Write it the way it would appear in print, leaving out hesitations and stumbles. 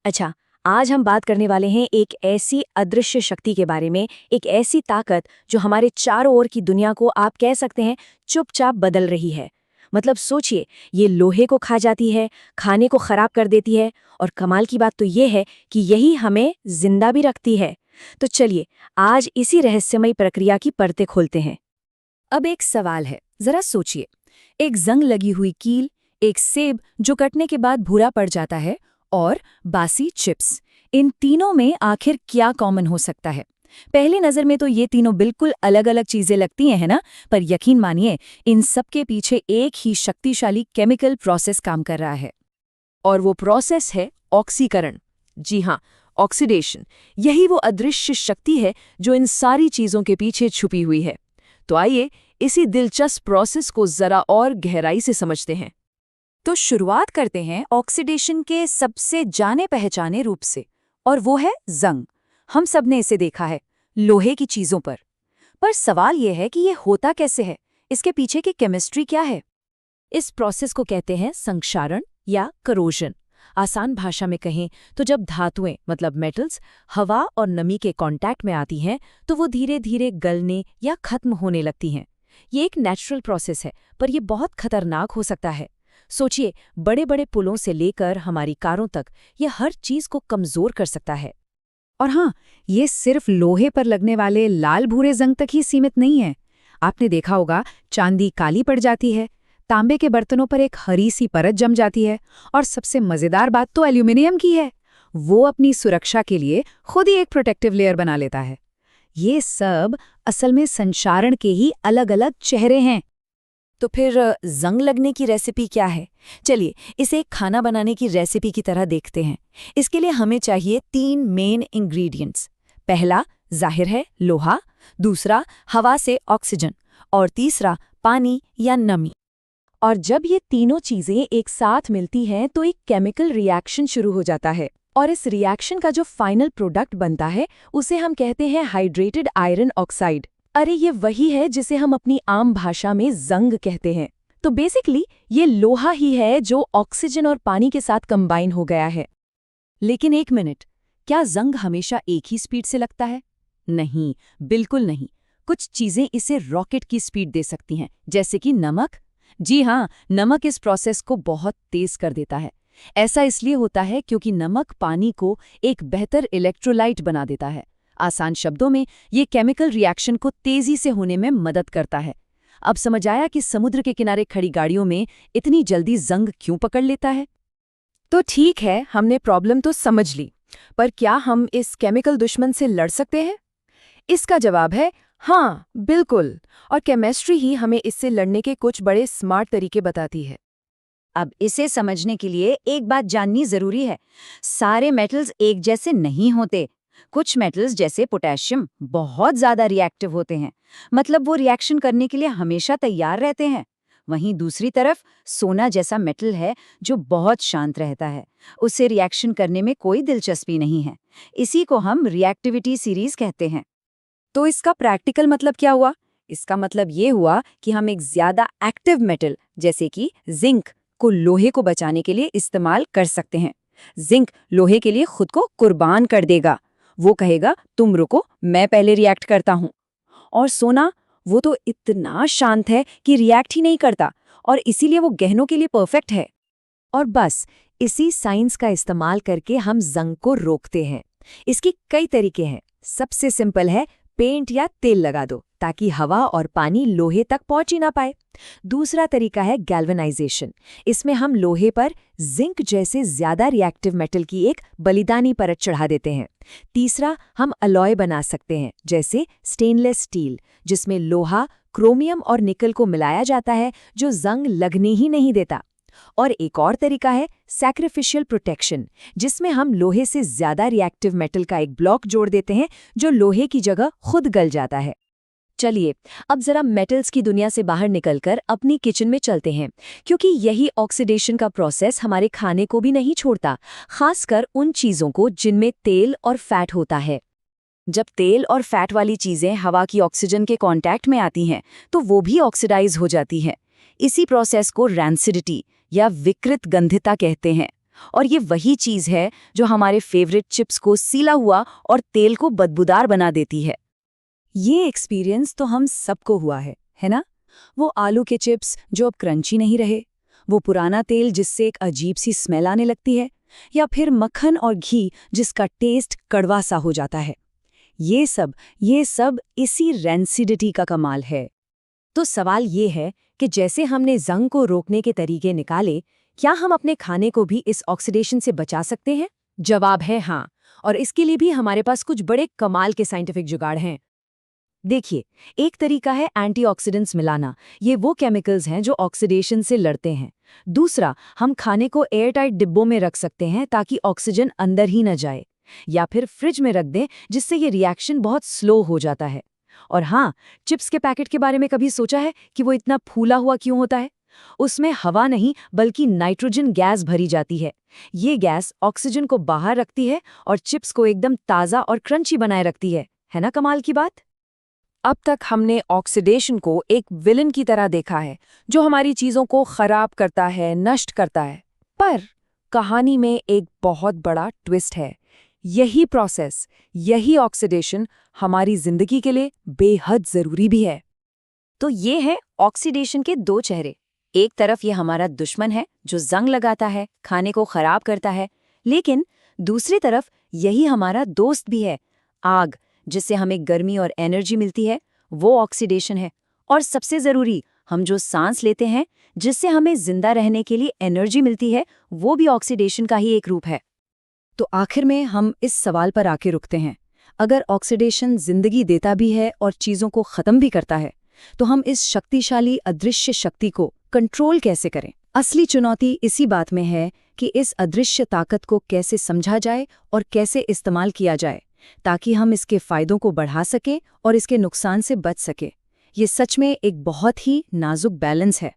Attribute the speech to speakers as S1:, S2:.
S1: अच्छा, आज हम बात करने वाले हैं एक ऐसी अदृश्य शक्ति के बारे में, एक ऐसी ताकत जो हमारे चारों ओर की दुनिया को आप कह सकते हैं चुपचाप बदल रही है। मतलब सोचिए, ये लोहे को खा जाती है, खाने को खराब कर देती है, और कमाल की बात तो ये है कि यही हमें जिंदा भी रखती है। तो चलिए, आज इसी रहस्यमयी प्रक्रिया की परतें खोलते हैं। अब एक सवाल है, जरा सोचिए, एक जंग लगी हुई कील, एक सेब जो कटने के बाद भूरा पड़ जाता है, और बासी चिप्स। इन तीनों में आखिर क्या कॉमन हो सकता है? पहली नज़र में तो ये तीनों बिल्कुल अलग अलग चीजें लगती हैं, है ना? पर यकीन मानिए, इन सब के पीछे एक ही शक्तिशाली केमिकल प्रोसेस काम कर रहा है।
S2: और वो प्रोसेस है ऑक्सीकरण। जी हाँ, ऑक्सीडेशन। यही वो अदृश्य शक्ति है जो इन सारी चीजों के पीछे छुपी हुई है। तो आइए इसी दिलचस्प प्रोसेस को जरा और गहराई से समझते हैं।
S1: तो शुरुआत करते हैं ऑक्सीडेशन के सबसे जाने पहचाने रूप से, और वो है जंग। हम सब ने इसे देखा है, लोहे की चीजों पर सवाल यह है कि ये होता कैसे है, इसके पीछे की केमिस्ट्री क्या है? इस प्रोसेस को कहते हैं संक्षारण या करोजन। आसान भाषा में कहें तो जब धातुएं मतलब मेटल्स हवा और नमी के कांटेक्ट में आती हैं तो वो धीरे धीरे गलने या खत्म होने लगती हैं। ये एक नेचुरल प्रोसेस है, पर यह बहुत खतरनाक हो सकता है। सोचिए, बड़े बड़े पुलों से लेकर हमारी कारों तक यह हर चीज को कमजोर कर सकता है। और हाँ, ये सिर्फ लोहे पर लगने वाले लाल भूरे जंग तक ही सीमित नहीं है। आपने देखा होगा, चांदी काली पड़ जाती है, तांबे के बर्तनों पर एक हरी सी परत जम जाती है, और सबसे मजेदार बात तो एल्यूमिनियम की है। वो अपनी सुरक्षा के लिए खुद ही एक प्रोटेक्टिव लेयर बना लेता है। ये सब असल में संक्षारण के ही अलग अलग चेहरे हैं। तो फिर जंग लगने की रेसिपी क्या है? चलिए, इसे एक खाना बनाने की रेसिपी की तरह देखते हैं। इसके लिए हमें चाहिए 3 मेन इंग्रेडिएंट्स। पहला जाहिर है लोहा, दूसरा हवा से ऑक्सीजन, और तीसरा पानी या नमी। और जब ये तीनों चीजें एक साथ मिलती हैं तो एक केमिकल रिएक्शन शुरू हो जाता है, और इस रिएक्शन का जो फाइनल प्रोडक्ट बनता है उसे हम कहते हैं हाइड्रेटेड आयरन ऑक्साइड। अरे ये वही है जिसे हम अपनी आम भाषा में जंग कहते हैं। तो बेसिकली ये लोहा ही है जो ऑक्सीजन और पानी के साथ कंबाइन हो गया है। लेकिन एक मिनट, क्या जंग हमेशा एक ही स्पीड से लगता है? नहीं, बिल्कुल नहीं। कुछ चीजें इसे रॉकेट की स्पीड दे सकती हैं, जैसे कि नमक। जी हाँ, नमक इस प्रोसेस को बहुत तेज कर देता है। ऐसा इसलिए होता है क्योंकि नमक पानी को एक बेहतर इलेक्ट्रोलाइट बना देता है। आसान शब्दों में, ये केमिकल रिएक्शन को तेजी से होने में मदद करता है। अब समझ आया कि समुद्र के किनारे खड़ी गाड़ियों में इतनी जल्दी जंग क्यों पकड़ लेता है? तो ठीक है, हमने प्रॉब्लम तो समझ ली, पर क्या हम इस केमिकल दुश्मन से लड़ सकते हैं? इसका जवाब है हाँ, बिल्कुल। और केमिस्ट्री ही हमें इससे लड़ने के कुछ बड़े स्मार्ट तरीके बताती है। अब इसे समझने के लिए एक बात जाननी जरूरी है। सारे मेटल्स एक जैसे नहीं होते। कुछ मेटल्स जैसे पोटेशियम बहुत ज्यादा रिएक्टिव होते हैं, मतलब वो रिएक्शन करने के लिए हमेशा तैयार रहते हैं। वहीं दूसरी तरफ सोना जैसा मेटल है जो बहुत शांत रहता है, उसे रिएक्शन करने में कोई दिलचस्पी नहीं है। इसी को हम रिएक्टिविटी सीरीज कहते हैं। तो इसका प्रैक्टिकल मतलब क्या हुआ? इसका मतलब ये हुआ कि हम एक ज्यादा एक्टिव मेटल जैसे कि जिंक को लोहे को बचाने के लिए इस्तेमाल कर सकते हैं। जिंक लोहे के लिए खुद को कुर्बान कर देगा। वो कहेगा तुम रुको, मैं पहले रिएक्ट करता हूं। और सोना, वो तो इतना शांत है कि रिएक्ट ही नहीं करता, और इसीलिए वो गहनों के लिए परफेक्ट है। और बस इसी साइंस का इस्तेमाल करके हम जंग को रोकते हैं। इसके कई तरीके हैं। सबसे सिंपल है, पेंट या तेल लगा दो ताकि हवा और पानी लोहे तक पहुंच ही ना पाए। दूसरा तरीका है गैल्वेनाइजेशन। इसमें हम लोहे पर जिंक जैसे ज्यादा रिएक्टिव मेटल की एक बलिदानी परत चढ़ा देते हैं। तीसरा, हम अलॉय बना सकते हैं, जैसे स्टेनलेस स्टील, जिसमें लोहा, क्रोमियम और निकल को मिलाया जाता है, जो जंग लगने ही नहीं देता। और एक और तरीका है सैक्रिफिशियल प्रोटेक्शन, जिसमें हम लोहे से ज्यादा रिएक्टिव मेटल का एक ब्लॉक जोड़ देते हैं जो लोहे की जगह खुद गल जाता है। चलिए, अब जरा मेटल्स की दुनिया से बाहर निकलकर अपनी किचन में चलते हैं, क्योंकि यही ऑक्सीडेशन का प्रोसेस हमारे खाने को भी नहीं छोड़ता, खासकर उन चीजों को जिनमें तेल और फैट होता है। जब तेल और फैट वाली चीजें हवा की ऑक्सीजन के कांटेक्ट में आती हैं, तो वो भी ऑक्सीडाइज हो जाती हैं। इसी प्रोसेस को रैंसिडिटी या विकृत गंधिता कहते हैं। और ये वही चीज़ है जो हमारे फेवरेट चिप्स को सीला हुआ और तेल को बदबूदार बना देती है। ये एक्सपीरियंस तो हम सबको हुआ है ना? वो आलू के चिप्स जो अब क्रंची नहीं रहे, वो पुराना तेल जिससे एक अजीब सी स्मेल आने लगती है, या फिर मक्खन और घी जिसका टेस्ट कड़वा सा हो जाता है। ये सब इसी रेंसिडिटी का कमाल है। तो सवाल ये है कि जैसे हमने जंग को रोकने के तरीके निकाले, क्या हम अपने खाने को भी इस ऑक्सीडेशन से बचा सकते हैं? जवाब है हाँ, और इसके लिए भी हमारे पास कुछ बड़े कमाल के साइंटिफिक जुगाड़ हैं। देखिए, एक तरीका है एंटीऑक्सीडेंट्स मिलाना। ये वो केमिकल्स हैं जो ऑक्सीडेशन से लड़ते हैं। दूसरा, हम खाने को एयरटाइट डिब्बों में रख सकते हैं ताकि ऑक्सीजन अंदर ही न जाए, या फिर फ्रिज में रख दें जिससे ये रिएक्शन बहुत स्लो हो जाता है। और हाँ, चिप्स के पैकेट के बारे में कभी सोचा है कि वो इतना फूला हुआ क्यों होता है? उसमें हवा नहीं बल्कि नाइट्रोजन गैस भरी जाती है। ये गैस ऑक्सीजन को बाहर रखती है और चिप्स को एकदम ताज़ा और क्रंची बनाए रखती है ना कमाल की बात? अब तक हमने ऑक्सीडेशन को एक विलन की तरह देखा है जो हमारी चीज़ों को खराब करता है, नष्ट करता है। पर कहानी में एक बहुत बड़ा ट्विस्ट है। यही प्रोसेस, यही ऑक्सीडेशन हमारी जिंदगी के लिए बेहद ज़रूरी भी है। तो ये है ऑक्सीडेशन के दो चेहरे। एक तरफ ये हमारा दुश्मन है जो जंग लगाता है, खाने को खराब करता है, लेकिन दूसरी तरफ यही हमारा दोस्त भी है, आग, जिससे हमें गर्मी और एनर्जी मिलती है, वो ऑक्सीडेशन है। और सबसे ज़रूरी, हम जो सांस लेते हैं जिससे हमें जिंदा रहने के लिए एनर्जी मिलती है, वो भी ऑक्सीडेशन का ही एक रूप है। तो आखिर में हम इस सवाल पर आके रुकते हैं, अगर ऑक्सीडेशन जिंदगी देता भी है और चीज़ों को ख़त्म भी करता है, तो हम इस शक्तिशाली अदृश्य शक्ति को कंट्रोल कैसे करें? असली चुनौती इसी बात में है कि इस अदृश्य ताकत को कैसे समझा जाए और कैसे इस्तेमाल किया जाए, ताकि हम इसके फ़ायदों को बढ़ा सकें और इसके नुकसान से बच सकें। ये सच में एक बहुत ही नाजुक बैलेंस है।